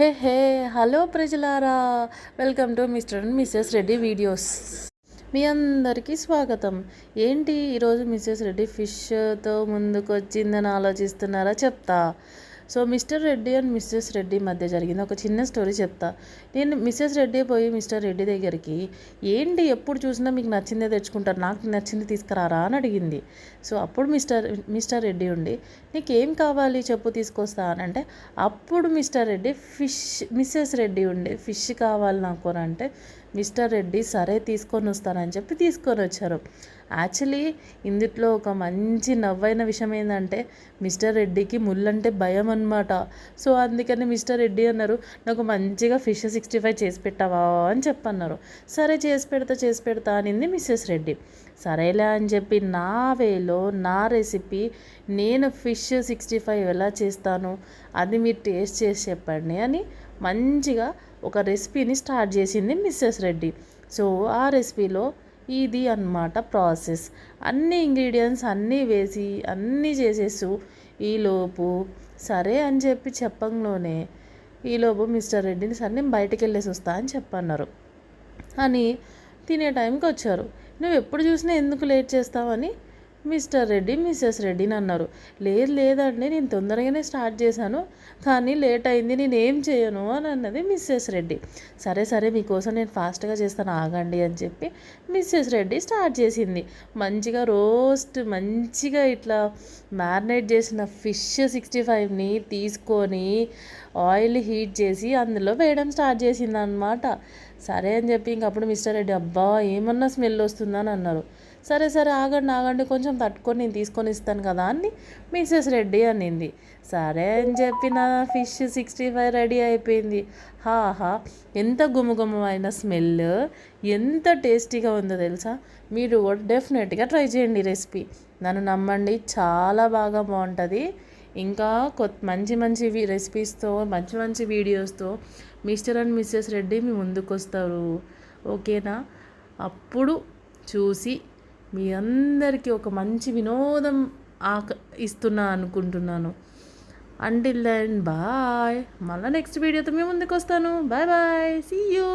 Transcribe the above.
హే hey hello ప్రజలారా, welcome to mister and missus Reddy videos. మీ అందరికీ స్వాగతం. ఏంటి ఈరోజు మిస్సెస్ రెడ్డి ఫిష్తో ముందుకు వచ్చిందని ఆలోచిస్తున్నారా? చెప్తా. So Mr Reddy and missus Reddy మధ్య జరిగిన ఒక చిన్న స్టోరీ చెప్తా. నేను మిస్సెస్ రెడ్డి పోయి మిస్టర్ రెడ్డి దగ్గరికి, ఏంటి ఎప్పుడు చూసినా మీకు నచ్చిందే తెచ్చుకుంటారు, నాకు నచ్చింది తీసుకురారా అని అడిగింది. సో అప్పుడు మిస్టర్ రెడ్డి ఉండి, నీకేం కావాలి చెప్పు తీసుకొస్తా అని అంటే, అప్పుడు మిస్టర్ రెడ్డి మిస్సెస్ రెడ్డి ఉండి ఫిష్ కావాలి నాకు అని అంటే, మిస్టర్ రెడ్డి సరే తీసుకొని వస్తానని చెప్పి తీసుకొని వచ్చారు. యాక్చువల్లీ ఇందులో ఒక మంచి నవ్వైన విషయం ఏంటంటే, మిస్టర్ రెడ్డికి ముళ్ళంటే భయం అనమాట. సో అందుకని మిస్టర్ రెడ్డి అన్నారు, నాకు మంచిగా ఫిష్ 65 చేసి పెట్టావా అని చెప్పన్నారు. సరే చేసి పెడతా అనింది మిస్సెస్ రెడ్డి. సరేలే అని చెప్పి నా వేలో నా రెసిపీ, నేను ఫిష్ 65 ఎలా చేస్తాను అది మీరు టేస్ట్ చేసి చెప్పండి అని మంచిగా ఒక రెసిపీని స్టార్ట్ చేసింది మిస్సెస్ రెడ్డి. సో ఆ రెసిపీలో ఇది అన్నమాట ప్రాసెస్. అన్ని ఇంగ్రీడియంట్స్ అన్నీ వేసి అన్నీ చేసేసు ఈలోపు సరే అని చెప్పి చెప్పంలోనే ఈలోపు మిస్టర్ రెడ్డిని సరే నేను బయటికి వెళ్ళేసి వస్తా అని చెప్పన్నారు అని తినే టైంకి వచ్చారు. నువ్వు ఎప్పుడు చూసినా ఎందుకు లేట్ చేస్తావని మిస్టర్ రెడ్డి మిస్సెస్ రెడ్డిని అన్నారు. లేదండి నేను తొందరగానే స్టార్ట్ చేశాను, కానీ లేట్ అయింది, నేను ఏం చేయను అని అన్నది మిస్సెస్ రెడ్డి. సరే మీకోసం నేను ఫాస్ట్గా చేస్తాను ఆగండి అని చెప్పి మిస్సెస్ రెడ్డి స్టార్ట్ చేసింది. మంచిగా ఇట్లా మ్యారినేట్ చేసిన ఫిష్ 65ని తీసుకొని ఆయిల్ హీట్ చేసి అందులో వేయడం స్టార్ట్ చేసింది అనమాట. సరే అని చెప్పి ఇంకప్పుడు మిస్టర్ రెడ్డి, అబ్బా ఏమన్నా స్మెల్ వస్తుందని అన్నారు. సరే ఆగండి కొంచెం తట్టుకొని నేను తీసుకొని ఇస్తాను కదా అని మిస్సెస్ రెడ్డి అనింది. సరే అని చెప్పి నా ఫిష్ 65 రెడీ అయిపోయింది. ఎంత గుమగుమైన స్మెల్, ఎంత టేస్టీగా ఉందో తెలుసా. మీరు డెఫినెట్గా ట్రై చేయండి రెసిపీ, నన్ను నమ్మండి చాలా బాగా బాగుంటుంది. ఇంకా మంచి రెసిపీస్తో మంచి వీడియోస్తో మిస్టర్ అండ్ మిస్సెస్ రెడ్డి మీ ముందుకు వస్తారు. ఓకేనా? అప్పుడు చూసి మీ అందరికీ ఒక మంచి వినోదం ఇస్తున్నా అనుకుంటున్నాను. Until then bye. మళ్ళీ నెక్స్ట్ వీడియోతో మీ ముందుకు వస్తాను. Bye see you.